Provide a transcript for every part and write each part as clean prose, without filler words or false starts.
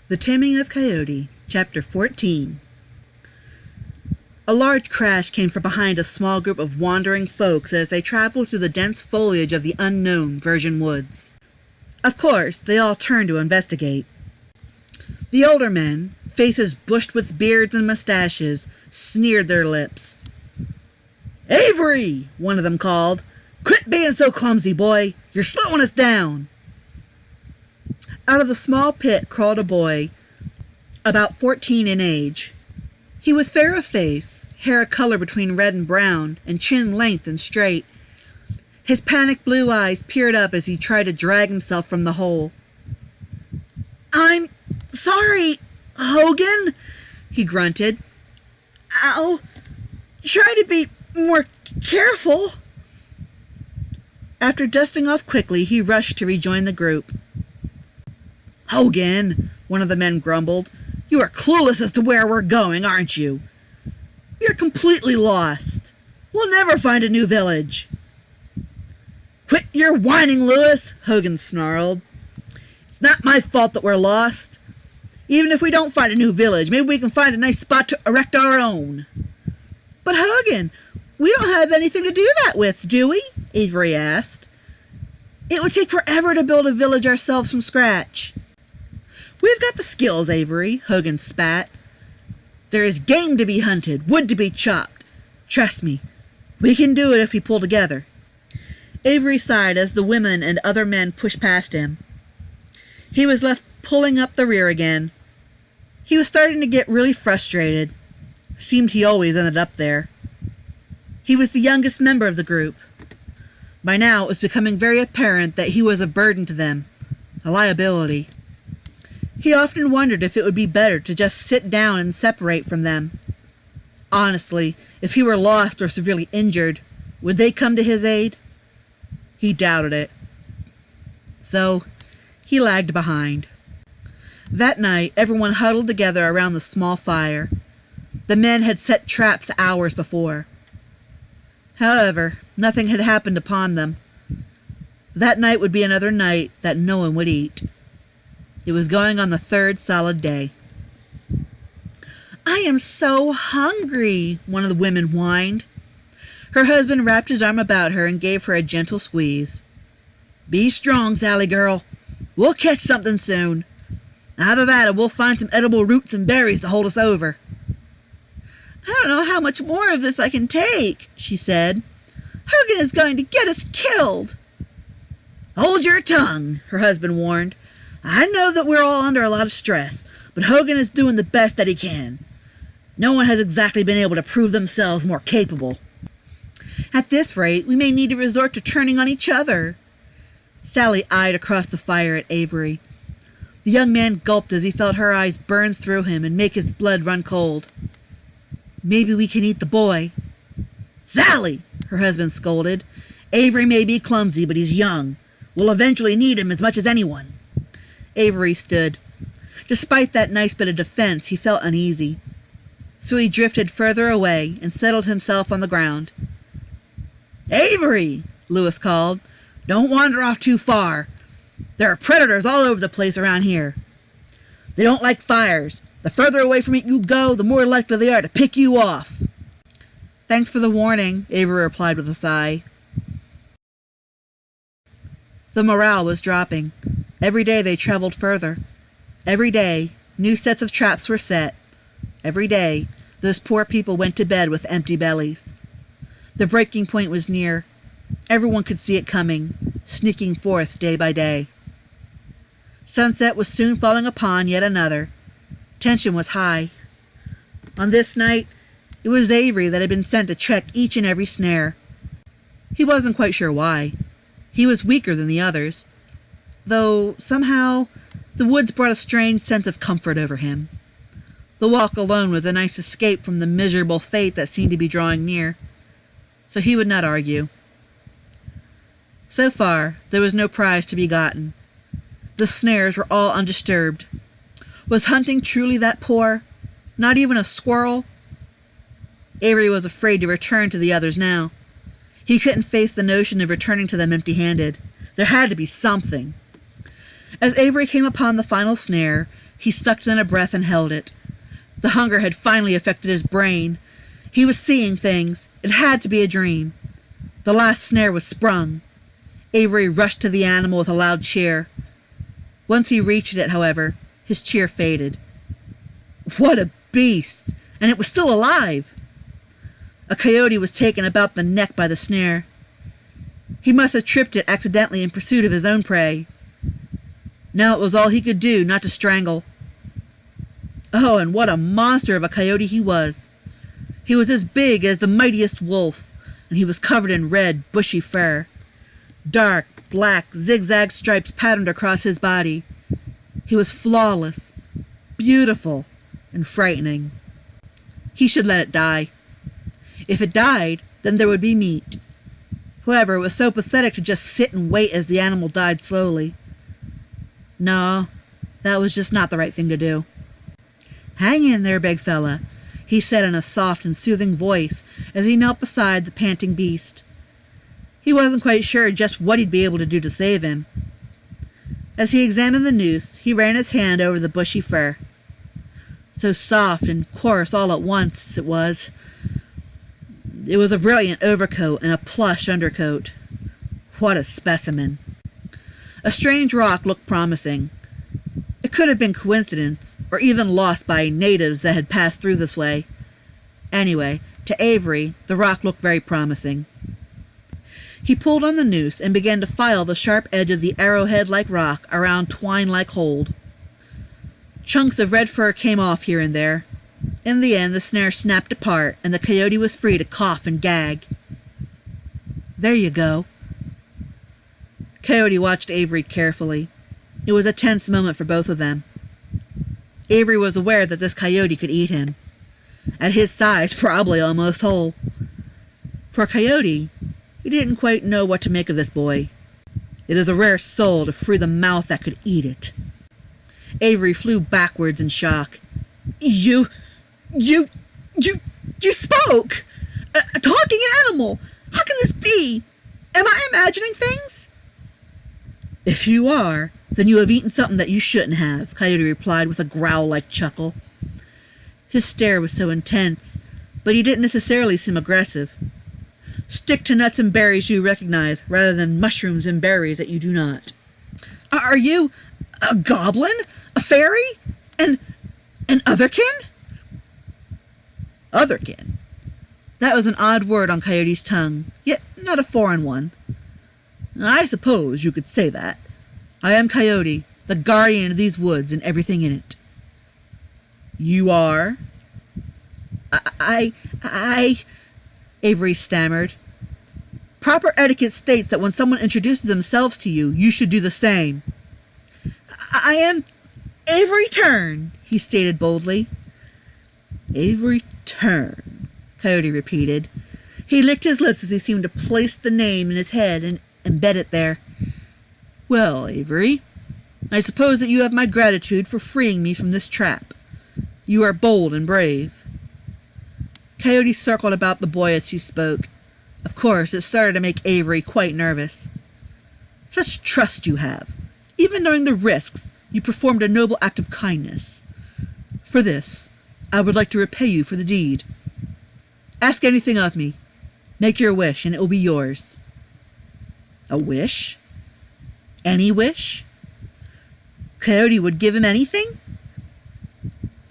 The Taming of Coyote, Chapter 14. A large crash came from behind a small group of wandering folks as they traveled through the dense foliage of the unknown virgin woods. Of course, they all turned to investigate. The older men, faces bushed with beards and mustaches, sneered their lips. "Avery!" one of them called. "Quit being so clumsy, boy! You're slowing us down!" Out of the small pit crawled a boy, about 14 in age. He was fair of face, hair a color between red and brown, and chin length and straight. His panicked blue eyes peered up as he tried to drag himself from the hole. "I'm sorry, Hogan," he grunted. "I'll try to be more careful." After dusting off quickly, he rushed to rejoin the group. "Hogan," one of the men grumbled, "you are clueless as to where we're going, aren't you? We are completely lost. We'll never find a new village." "Quit your whining, Lewis," Hogan snarled. "It's not my fault that we're lost. Even if we don't find a new village, maybe we can find a nice spot to erect our own." "But Hogan, we don't have anything to do that with, do we?" Avery asked. "It would take forever to build a village ourselves from scratch." "We've got the skills, Avery," Hogan spat. "There is game to be hunted, wood to be chopped. Trust me, we can do it if we pull together." Avery sighed as the women and other men pushed past him. He was left pulling up the rear again. He was starting to get really frustrated. Seemed he always ended up there. He was the youngest member of the group. By now it was becoming very apparent that he was a burden to them, a liability. He often wondered if it would be better to just sit down and separate from them. Honestly, if he were lost or severely injured, would they come to his aid? He doubted it. So, he lagged behind. That night, everyone huddled together around the small fire. The men had set traps hours before. However, nothing had happened upon them. That night would be another night that no one would eat. It was going on the third solid day. "I am so hungry," one of the women whined. Her husband wrapped his arm about her and gave her a gentle squeeze. "Be strong, Sally girl. We'll catch something soon. Either that or we'll find some edible roots and berries to hold us over." "I don't know how much more of this I can take," she said. "Hogan is going to get us killed." "Hold your tongue," her husband warned. "I know that we're all under a lot of stress, but Hogan is doing the best that he can. No one has exactly been able to prove themselves more capable. At this rate, we may need to resort to turning on each other." Sally eyed across the fire at Avery. The young man gulped as he felt her eyes burn through him and make his blood run cold. "Maybe we can eat the boy." "Sally!" her husband scolded. "Avery may be clumsy, but he's young. We'll eventually need him as much as anyone." Avery stood. Despite that nice bit of defense, he felt uneasy. So he drifted further away and settled himself on the ground. "Avery!" Lewis called. "Don't wander off too far. There are predators all over the place around here. They don't like fires. The further away from it you go, the more likely they are to pick you off." "Thanks for the warning," Avery replied with a sigh. The morale was dropping. Every day they traveled further. Every day, new sets of traps were set. Every day, those poor people went to bed with empty bellies. The breaking point was near. Everyone could see it coming, sneaking forth day by day. Sunset was soon falling upon yet another. Tension was high. On this night, it was Avery that had been sent to check each and every snare. He wasn't quite sure why. He was weaker than the others, though somehow the woods brought a strange sense of comfort over him. The walk alone was a nice escape from the miserable fate that seemed to be drawing near, so he would not argue. So far, there was no prize to be gotten. The snares were all undisturbed. Was hunting truly that poor? Not even a squirrel? Avery was afraid to return to the others now. He couldn't face the notion of returning to them empty-handed. There had to be something. As Avery came upon the final snare, He sucked in a breath and held it. The hunger had finally affected his brain. He was seeing things. It had to be a dream. The last snare was sprung. Avery rushed to the animal with a loud cheer. Once he reached it, however, his cheer faded. What a beast! And it was still alive! A coyote was taken about the neck by the snare. He must have tripped it accidentally in pursuit of his own prey. Now it was all he could do not to strangle. Oh, and what a monster of a coyote he was! He was as big as the mightiest wolf, and he was covered in red, bushy fur. Dark, black, zigzag stripes patterned across his body. He was flawless, beautiful, and frightening. He should let it die. If it died, then there would be meat. However, it was so pathetic to just sit and wait as the animal died slowly. No, that was just not the right thing to do. "Hang in there, big fella," he said in a soft and soothing voice as he knelt beside the panting beast. He wasn't quite sure just what he'd be able to do to save him. As he examined the noose, he ran his hand over the bushy fur. So soft and coarse all at once it was. It was a brilliant overcoat and a plush undercoat. What a specimen. A strange rock looked promising. It could have been coincidence, or even lost by natives that had passed through this way. Anyway, to Avery, the rock looked very promising. He pulled on the noose and began to file the sharp edge of the arrowhead-like rock around twine-like hold. Chunks of red fur came off here and there. In the end, the snare snapped apart, and the coyote was free to cough and gag. "There you go." Coyote watched Avery carefully. It was a tense moment for both of them. Avery was aware that this coyote could eat him. At his size, probably almost whole. For a coyote, he didn't quite know what to make of this boy. It is a rare soul to free the mouth that could eat it. Avery flew backwards in shock. You spoke! A talking animal! How can this be? Am I imagining things? If you are, then you have eaten something that you shouldn't have, Coyote replied with a growl-like chuckle. His stare was so intense, but he didn't necessarily seem aggressive. Stick to nuts and berries you recognize, rather than mushrooms and berries that you do not. Are you a goblin? A fairy? An otherkin? Otherkin? That was an odd word on Coyote's tongue, yet not a foreign one. I suppose you could say that. I am Coyote, the guardian of these woods and everything in it. You are? I... Avery stammered. Proper etiquette states that when someone introduces themselves to you, you should do the same. I am Avery Turn, he stated boldly. Avery Turn, Coyote repeated. He licked his lips as he seemed to place the name in his head and embed it there. Well, Avery, I suppose that you have my gratitude for freeing me from this trap. You are bold and brave. Coyote circled about the boy as he spoke. Of course, it started to make Avery quite nervous. Such trust you have. Even knowing the risks, you performed a noble act of kindness. For this, I would like to repay you for the deed. Ask anything of me. Make your wish, and it will be yours. A wish? Any wish? Coyote would give him anything?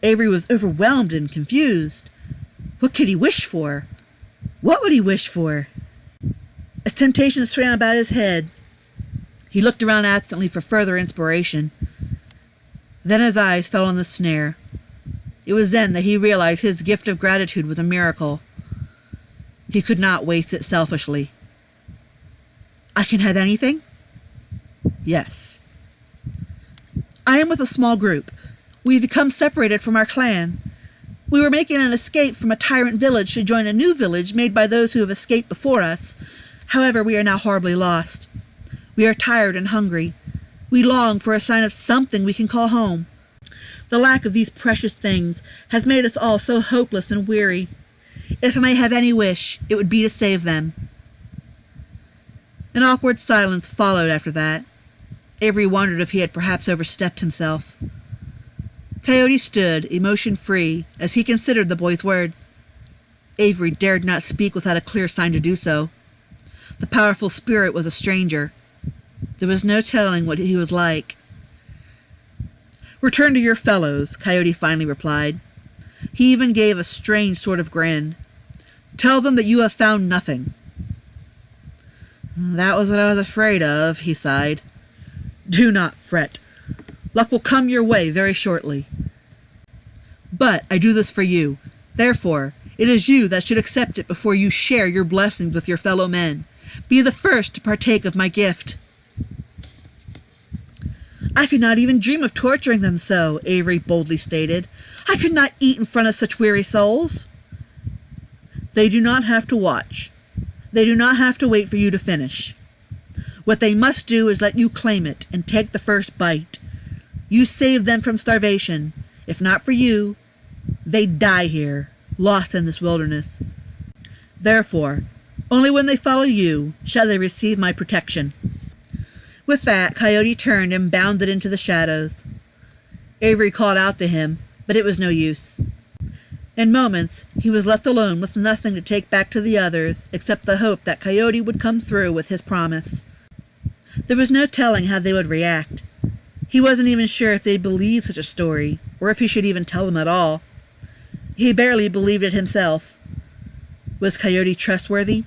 Avery was overwhelmed and confused. What could he wish for? What would he wish for? As temptation swam about his head, he looked around absently for further inspiration. Then his eyes fell on the snare. It was then that he realized his gift of gratitude was a miracle. He could not waste it selfishly. I can have anything? Yes. I am with a small group. We have become separated from our clan. We were making an escape from a tyrant village to join a new village made by those who have escaped before us. However, we are now horribly lost. We are tired and hungry. We long for a sign of something we can call home. The lack of these precious things has made us all so hopeless and weary. If I may have any wish, it would be to save them. An awkward silence followed after that. Avery wondered if he had perhaps overstepped himself. Coyote stood, emotion-free, as he considered the boy's words. Avery dared not speak without a clear sign to do so. The powerful spirit was a stranger. There was no telling what he was like. "Return to your fellows," Coyote finally replied. He even gave a strange sort of grin. "Tell them that you have found nothing." "That was what I was afraid of," he sighed. "Do not fret. Luck will come your way very shortly. But I do this for you. Therefore, it is you that should accept it before you share your blessings with your fellow men. Be the first to partake of my gift." "I could not even dream of torturing them so," Avery boldly stated. "I could not eat in front of such weary souls." "They do not have to watch. They do not have to wait for you to finish. What they must do is let you claim it and take the first bite. You saved them from starvation. If not for you, they'd die here, lost in this wilderness. Therefore, only when they follow you shall they receive my protection." With that, Coyote turned and bounded into the shadows. Avery called out to him, but it was no use. In moments, he was left alone with nothing to take back to the others except the hope that Coyote would come through with his promise. There was no telling how they would react. He wasn't even sure if they'd believe such a story, or if he should even tell them at all. He barely believed it himself. Was Coyote trustworthy?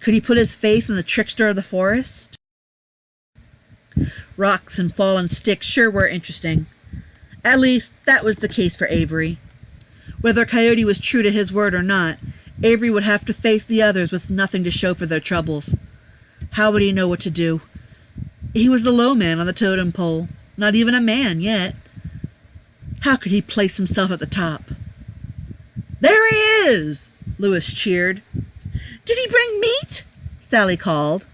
Could he put his faith in the trickster of the forest? Rocks and fallen sticks sure were interesting. At least, that was the case for Avery. Whether Coyote was true to his word or not, Avery would have to face the others with nothing to show for their troubles. How would he know what to do? He was the low man on the totem pole, not even a man yet. How could he place himself at the top? "There he is!" Lewis cheered. "Did he bring meat?" Sally called.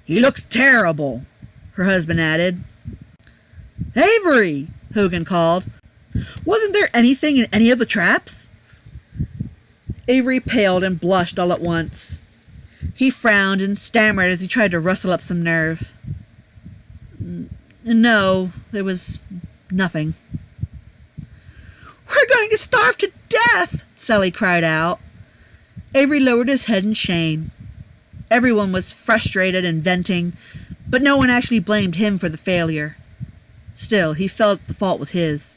"He looks terrible," her husband added. "Avery!" Hogan called. "Wasn't there anything in any of the traps?" Avery paled and blushed all at once. He frowned and stammered as he tried to rustle up some nerve. "No, there was nothing." "We're going to starve to death!" Sally cried out. Avery lowered his head in shame. Everyone was frustrated and venting, but no one actually blamed him for the failure. Still, he felt the fault was his.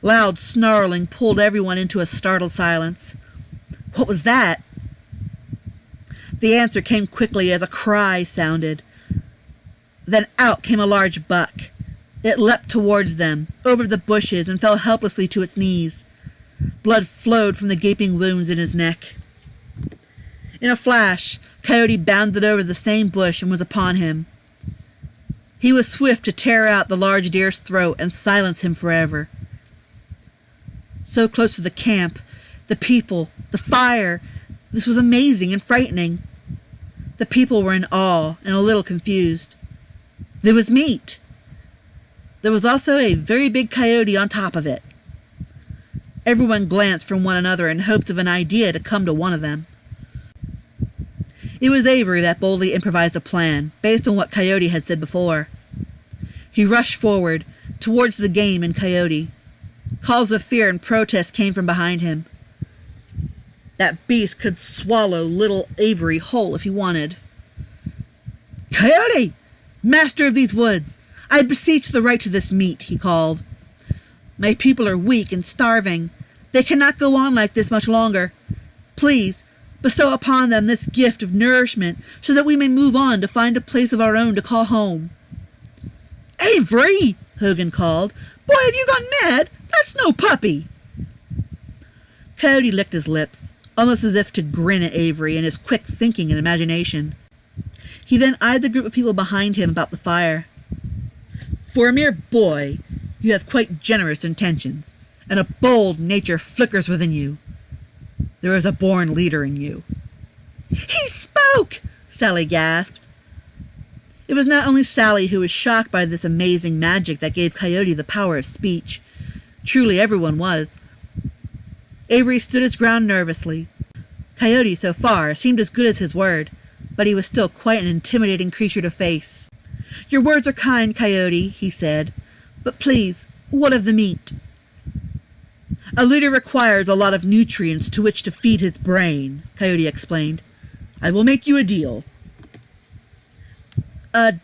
Loud snarling pulled everyone into a startled silence. What was that? The answer came quickly as a cry sounded. Then out came a large buck. It leapt towards them, over the bushes, and fell helplessly to its knees. Blood flowed from the gaping wounds in his neck. In a flash, Coyote bounded over the same bush and was upon him. He was swift to tear out the large deer's throat and silence him forever. So close to the camp, the people, the fire, this was amazing and frightening. The people were in awe and a little confused. There was meat. There was also a very big coyote on top of it. Everyone glanced from one another in hopes of an idea to come to one of them. It was Avery that boldly improvised a plan, based on what Coyote had said before. He rushed forward, towards the game and Coyote. Calls of fear and protest came from behind him. That beast could swallow little Avery whole if he wanted. "Coyote! Master of these woods! I beseech the right to this meat," he called. "My people are weak and starving. They cannot go on like this much longer. Please, bestow upon them this gift of nourishment so that we may move on to find a place of our own to call home." "Avery!" Hogan called. "Boy, have you gone mad? That's no puppy!" Coyote licked his lips, almost as if to grin at Avery and his quick thinking and imagination. He then eyed the group of people behind him about the fire. "For a mere boy, you have quite generous intentions, and a bold nature flickers within you. There is a born leader in you." "He spoke!" Sally gasped. It was not only Sally who was shocked by this amazing magic that gave Coyote the power of speech. Truly everyone was. Avery stood his ground nervously. Coyote, so far, seemed as good as his word, but he was still quite an intimidating creature to face. "Your words are kind, Coyote," he said, "but please, What of the meat? A leader requires a lot of nutrients to which to feed his brain, Coyote explained. I will make you a deal. A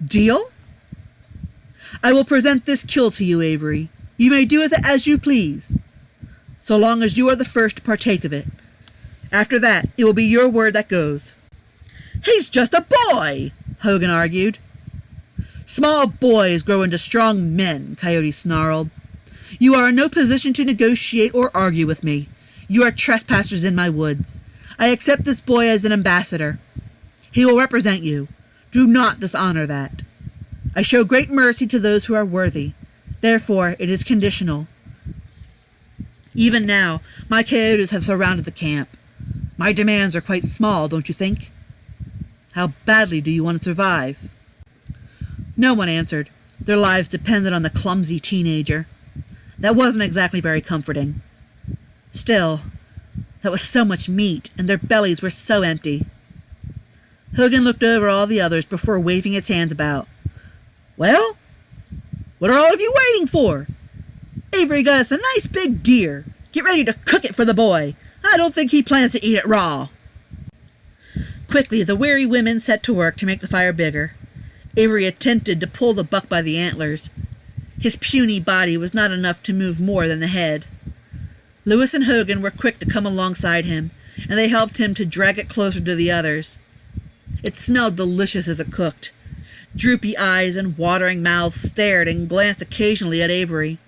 deal? I will present this kill to you, Avery. You may do with it as you please, so long as you are the first to partake of it. After that, it will be your word that goes. He's just a boy, Hogan argued. Small boys grow into strong men, Coyote snarled. You are in no position to negotiate or argue with me. You are trespassers in my woods. I accept this boy as an ambassador. He will represent you. Do not dishonor that. I show great mercy to those who are worthy. Therefore, it is conditional. Even now, my coyotes have surrounded the camp. My demands are quite small, don't you think? How badly do you want to survive? No one answered. Their lives depended on the clumsy teenager. That wasn't exactly very comforting. Still, that was so much meat, and their bellies were so empty. Hogan looked over all the others before waving his hands about. Well, what are all of you waiting for? Avery got us a nice big deer. Get ready to cook it for the boy. I don't think he plans to eat it raw. Quickly, the weary women set to work to make the fire bigger. Avery attempted to pull the buck by the antlers. His puny body was not enough to move more than the head. Lewis and Hogan were quick to come alongside him, and they helped him to drag it closer to the others. It smelled delicious as it cooked. Droopy eyes and watering mouths stared and glanced occasionally at Avery.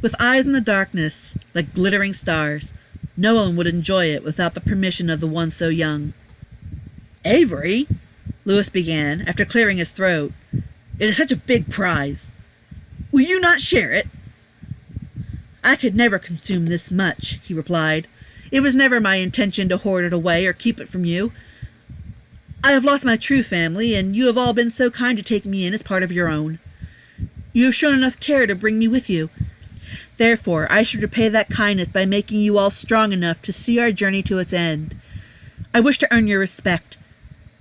With eyes in the darkness, like glittering stars, no one would enjoy it without the permission of the one so young. Avery, Lewis began, after clearing his throat, it is such a big prize. Will you not share it? I could never consume this much, he replied. It was never my intention to hoard it away or keep it from you. I have lost my true family, and you have all been so kind to take me in as part of your own. You have shown enough care to bring me with you. Therefore, I should repay that kindness by making you all strong enough to see our journey to its end. I wish to earn your respect,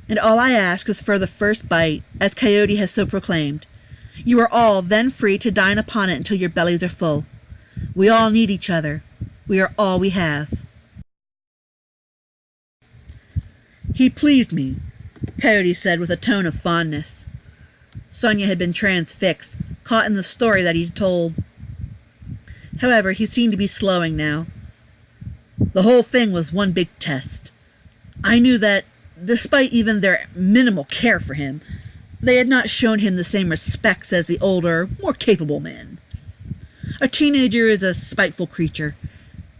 and all I ask is for the first bite, as Coyote has so proclaimed. You are all then free to dine upon it until your bellies are full. We all need each other. We are all we have. He pleased me, Coyote said with a tone of fondness. Sonia had been transfixed, caught in the story that he told. However, he seemed to be slowing now. The whole thing was one big test. I knew that, despite even their minimal care for him, they had not shown him the same respects as the older, more capable men. A teenager is a spiteful creature,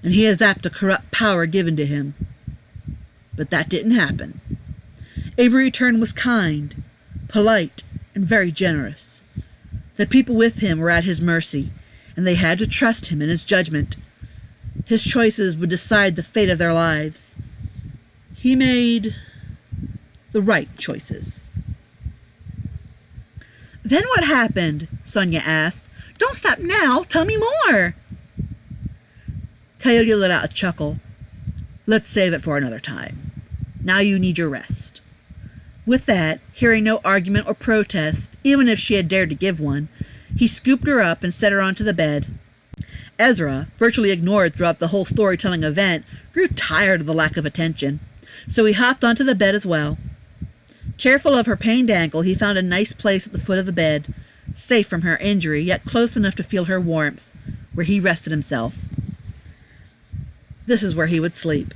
and he is apt to corrupt power given to him. But that didn't happen. Avery Turn was kind, polite, and very generous. The people with him were at his mercy, and they had to trust him in his judgment. His choices would decide the fate of their lives. He made the right choices. Then what happened? Sonia asked. Don't stop now. Tell me more. Coyote let out a chuckle. Let's save it for another time. Now you need your rest. With that, hearing no argument or protest, even if she had dared to give one, he scooped her up and set her onto the bed. Ezra, virtually ignored throughout the whole storytelling event, grew tired of the lack of attention, so he hopped onto the bed as well. Careful of her pained ankle, he found a nice place at the foot of the bed, safe from her injury, yet close enough to feel her warmth, where he rested himself. This is where he would sleep.